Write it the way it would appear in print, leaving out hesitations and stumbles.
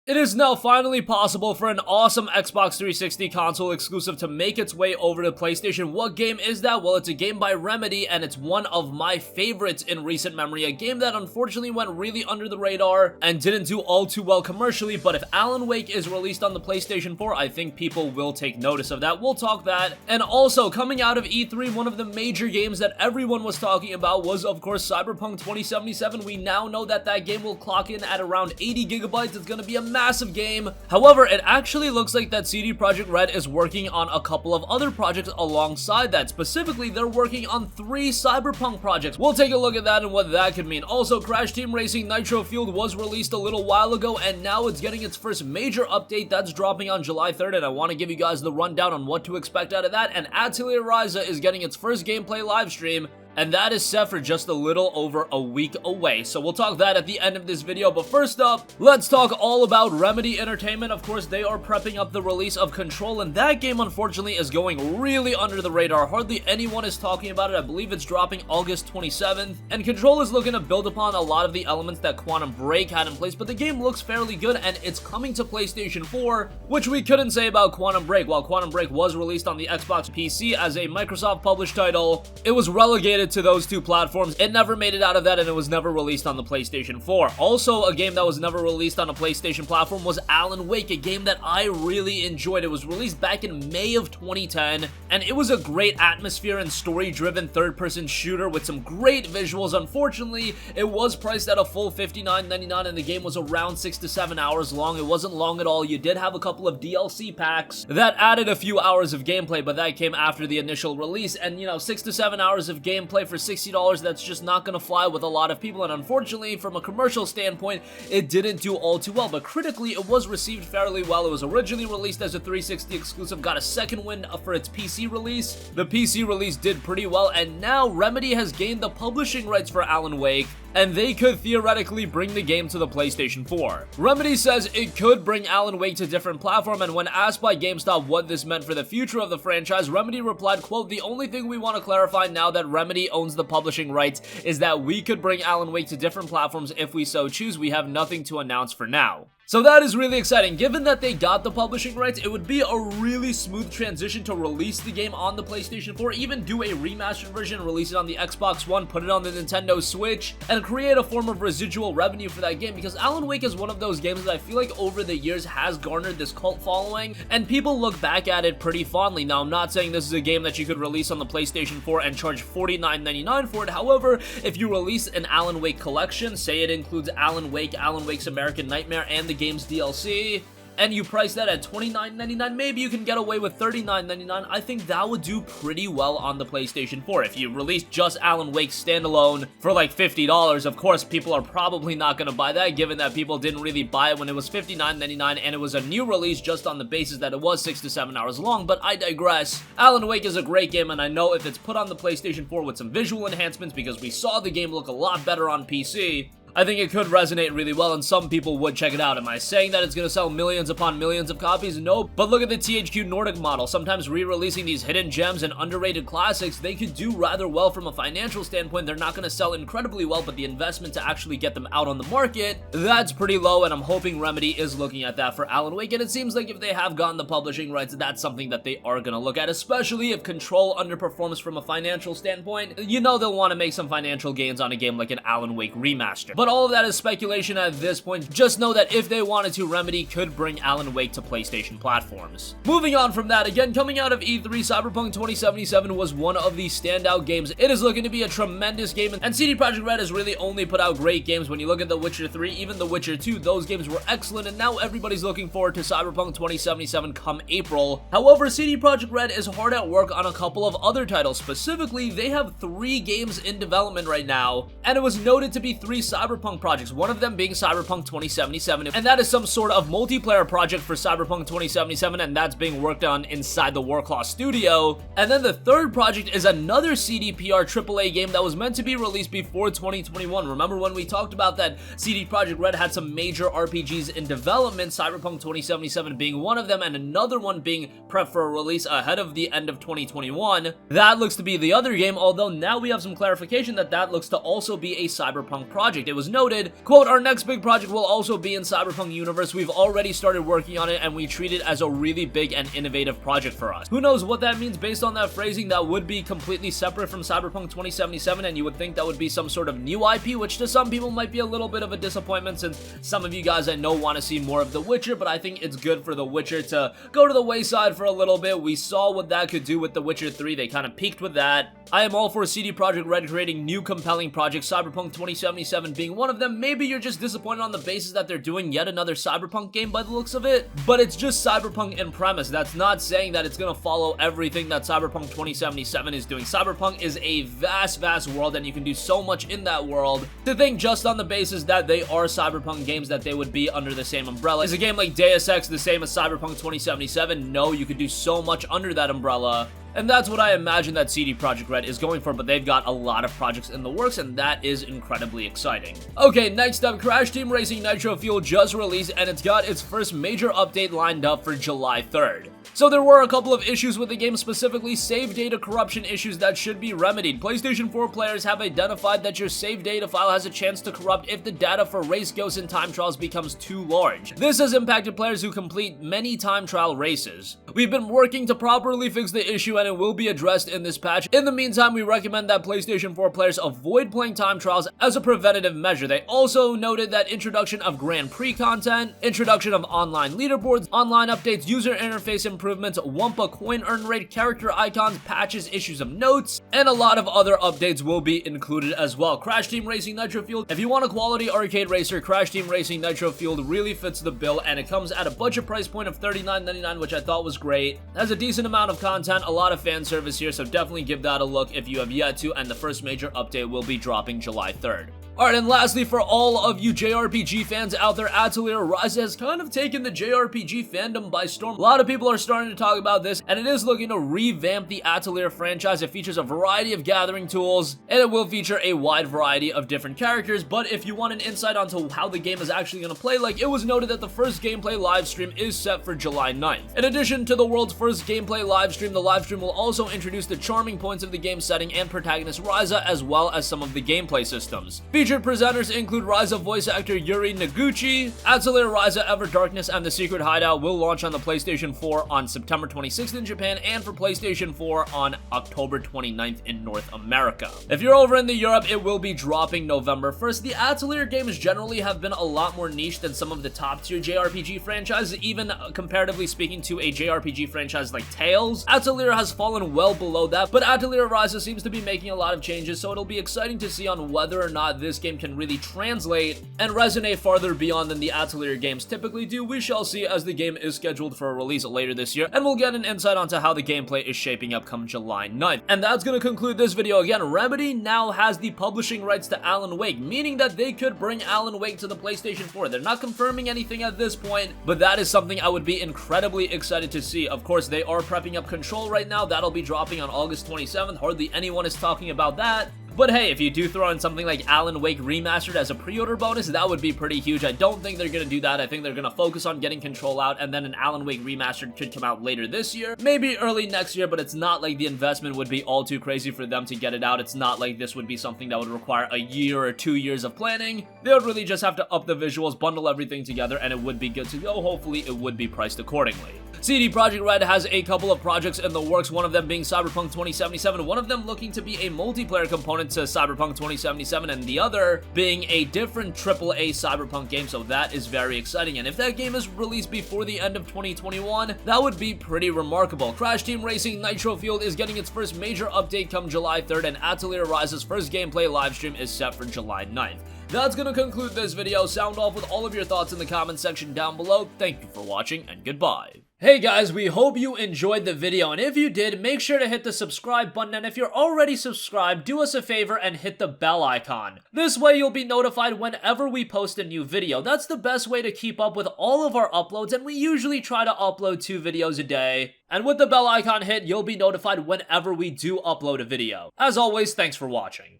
It is now finally possible for an awesome Xbox 360 console exclusive to make its way over to PlayStation. What game is that? Well, it's a game by Remedy, and it's one of my favorites in recent memory. A game that unfortunately went really under the radar and didn't do all too well commercially, but if Alan Wake is released on the PlayStation 4, I think people will take notice of that. We'll talk that. And also, coming out of E3, one of the major games that everyone was talking about was, of course, Cyberpunk 2077. We now know that that game will clock in at around 80 gigabytes. It's going to be a massive game. However, it actually looks like that CD Projekt Red is working on a couple of other projects alongside that. Specifically, they're working on 3 Cyberpunk projects. We'll take a look at that and what that could mean. Also, Crash Team Racing Nitro Fueled was released a little while ago, and now it's getting its first major update that's dropping on July 3rd, and I want to give you guys the rundown on what to expect out of that. And Atelier Ryza is getting its first gameplay live stream, and that is set for just a little over a week away. So we'll talk that at the end of this video, but first up, let's talk all about Remedy Entertainment. Of course, they are prepping up the release of Control, and that game unfortunately is going really under the radar. Hardly anyone is talking about it. I believe it's dropping August 27th, and Control is looking to build upon a lot of the elements that Quantum Break had in place, but the game looks fairly good, and it's coming to PlayStation 4, which we couldn't say about Quantum Break. While Quantum Break was released on the Xbox PC as a Microsoft-published title, it was relegated to those 2 platforms. It never made it out of that, and it was never released on the PlayStation 4. Also, a game that was never released on a PlayStation platform was Alan Wake, a game that I really enjoyed. It was released back in May of 2010, and it was a great atmosphere and story-driven third-person shooter with some great visuals. Unfortunately, it was priced at a full $59.99, and the game was around 6 to 7 hours long. It wasn't long at all. You did have a couple of DLC packs that added a few hours of gameplay, but that came after the initial release, and 6 to 7 hours of gameplay for $60, that's just not gonna fly with a lot of people, and unfortunately, from a commercial standpoint, it didn't do all too well, but critically, it was received fairly well. It was originally released as a 360 exclusive, got a second win for its PC release. The PC release did pretty well, and now Remedy has gained the publishing rights for Alan Wake, and they could theoretically bring the game to the PlayStation 4. Remedy says it could bring Alan Wake to different platforms, and when asked by GameStop what this meant for the future of the franchise, Remedy replied, quote, "The only thing we want to clarify now that Remedy owns the publishing rights is that we could bring Alan Wake to different platforms if we so choose. We have nothing to announce for now." So that is really exciting. Given that they got the publishing rights, it would be a really smooth transition to release the game on the PlayStation 4, even do a remastered version, release it on the Xbox One, put it on the Nintendo Switch, and create a form of residual revenue for that game, because Alan Wake is one of those games that I feel like over the years has garnered this cult following, and people look back at it pretty fondly. Now, I'm not saying this is a game that you could release on the PlayStation 4 and charge $49.99 for it. However, if you release an Alan Wake collection, say it includes Alan Wake, Alan Wake's American Nightmare, and the game's DLC, and you price that at $29.99, maybe you can get away with $39.99. I think that would do pretty well on the PlayStation 4. If you release just Alan Wake standalone for like $50, of course, people are probably not going to buy that, given that people didn't really buy it when it was $59.99, and it was a new release just on the basis that it was 6 to 7 hours long, but I digress. Alan Wake is a great game, and I know if it's put on the PlayStation 4 with some visual enhancements, because we saw the game look a lot better on PC, I think it could resonate really well, and some people would check it out. Am I saying that it's going to sell millions upon millions of copies? No, but look at the THQ Nordic model. Sometimes re-releasing these hidden gems and underrated classics, they could do rather well from a financial standpoint. They're not going to sell incredibly well, but the investment to actually get them out on the market, that's pretty low, and I'm hoping Remedy is looking at that for Alan Wake, and it seems like if they have gotten the publishing rights, that's something that they are going to look at, especially if Control underperforms from a financial standpoint. They'll want to make some financial gains on a game like an Alan Wake remaster. But all of that is speculation at this point. Just know that if they wanted to, Remedy could bring Alan Wake to PlayStation platforms. Moving on from that, again, coming out of E3, Cyberpunk 2077 was one of the standout games. It is looking to be a tremendous game, and CD Projekt Red has really only put out great games. When you look at The Witcher 3, even The Witcher 2, those games were excellent, and now everybody's looking forward to Cyberpunk 2077 come April. However, CD Projekt Red is hard at work on a couple of other titles. Specifically, they have 3 games in development right now, and it was noted to be 3 Cyberpunk projects, one of them being Cyberpunk 2077, and that is some sort of multiplayer project for Cyberpunk 2077, and that's being worked on inside the Warclaw studio. And then the third project is another CDPR AAA game that was meant to be released before 2021. Remember when we talked about that CD Projekt Red had some major RPGs in development, Cyberpunk 2077 being one of them, and another one being prepped for a release ahead of the end of 2021. That looks to be the other game, although now we have some clarification that that looks to also be a Cyberpunk project. It was noted, quote, "Our next big project will also be in Cyberpunk universe. We've already started working on it and we treat it as a really big and innovative project for us." Who knows what that means based on that phrasing? That would be completely separate from Cyberpunk 2077, and you would think that would be some sort of new IP, which to some people might be a little bit of a disappointment, since some of you guys I know want to see more of The Witcher, but I think it's good for The Witcher to go to the wayside for a little bit. We saw what that could do with The Witcher 3. They kind of peaked with that. I am all for CD Projekt Red creating new compelling projects, Cyberpunk 2077 being one of them. Maybe you're just disappointed on the basis that they're doing yet another Cyberpunk game by the looks of it, but it's just Cyberpunk in premise. That's not saying that it's gonna follow everything that Cyberpunk 2077 is doing. Cyberpunk is a vast, vast world, and you can do so much in that world. To think just on the basis that they are Cyberpunk games that they would be under the same umbrella. Is a game like Deus Ex the same as Cyberpunk 2077? No, you could do so much under that umbrella. And that's what I imagine that CD Projekt Red is going for, but they've got a lot of projects in the works, and that is incredibly exciting. Okay, next up, Crash Team Racing Nitro Fuel just released, and it's got its first major update lined up for July 3rd. So there were a couple of issues with the game, specifically save data corruption issues that should be remedied. PlayStation 4 players have identified that your save data file has a chance to corrupt if the data for race ghosts and time trials becomes too large. This has impacted players who complete many time trial races. We've been working to properly fix the issue, and it will be addressed in this patch. In the meantime, we recommend that PlayStation 4 players avoid playing time trials as a preventative measure. They also noted that introduction of Grand Prix content, introduction of online leaderboards, online updates, user interface improvements, Wumpa coin earn rate, character icons, patches, issues of notes, and a lot of other updates will be included as well. Crash Team Racing Nitro Fueled. If you want a quality arcade racer, Crash Team Racing Nitro Fueled really fits the bill, and it comes at a budget price point of $39.99, which I thought was great. Has a decent amount of content, a lot of fan service here, so definitely give that a look if you have yet to, and the first major update will be dropping July 3rd. Alright, and lastly, for all of you JRPG fans out there, Atelier Ryza has kind of taken the JRPG fandom by storm. A lot of people are starting to talk about this, and it is looking to revamp the Atelier franchise. It features a variety of gathering tools, and it will feature a wide variety of different characters, but if you want an insight onto how the game is actually going to play, like, it was noted that the first gameplay livestream is set for July 9th. In addition to the world's first gameplay livestream, the livestream will also introduce the charming points of the game setting and protagonist Ryza, as well as some of the gameplay systems. Featured presenters include Ryza voice actor Yuri Noguchi. Atelier Ryza Ever Darkness and the Secret Hideout will launch on the PlayStation 4 on September 26th in Japan, and for PlayStation 4 on October 29th in North America. If you're over in the Europe, it will be dropping November 1st. The Atelier games generally have been a lot more niche than some of the top tier JRPG franchises, even comparatively speaking to a JRPG franchise like Tales. Atelier has fallen well below that, but Atelier Ryza seems to be making a lot of changes, so it'll be exciting to see on whether or not this game can really translate and resonate farther beyond than the Atelier games typically do. We shall see, as the game is scheduled for a release later this year, and we'll get an insight onto how the gameplay is shaping up come July 9th. And that's going to conclude this video. Again, Remedy now has the publishing rights to Alan Wake, meaning that they could bring Alan Wake to the PlayStation 4. They're not confirming anything at this point, but that is something I would be incredibly excited to see. Of course, they are prepping up Control right now. That'll be dropping on August 27th. Hardly anyone is talking about that. But hey, if you do throw in something like Alan Wake Remastered as a pre-order bonus, that would be pretty huge. I don't think they're going to do that. I think they're going to focus on getting Control out, and then an Alan Wake Remastered could come out later this year, maybe early next year, but it's not like the investment would be all too crazy for them to get it out. It's not like this would be something that would require a year or 2 years of planning. They would really just have to up the visuals, bundle everything together, and it would be good to go. Hopefully, it would be priced accordingly. CD Projekt Red has a couple of projects in the works, one of them being Cyberpunk 2077, one of them looking to be a multiplayer component to Cyberpunk 2077, and the other being a different AAA Cyberpunk game, so that is very exciting. And if that game is released before the end of 2021, that would be pretty remarkable. Crash Team Racing Nitro Fueled is getting its first major update come July 3rd, and Atelier Ryza's first gameplay livestream is set for July 9th. That's gonna conclude this video. Sound off with all of your thoughts in the comment section down below. Thank you for watching, and goodbye. Hey guys, we hope you enjoyed the video, and if you did, make sure to hit the subscribe button, and if you're already subscribed, do us a favor and hit the bell icon. This way you'll be notified whenever we post a new video. That's the best way to keep up with all of our uploads, and we usually try to upload 2 videos a day. And with the bell icon hit, you'll be notified whenever we do upload a video. As always, thanks for watching.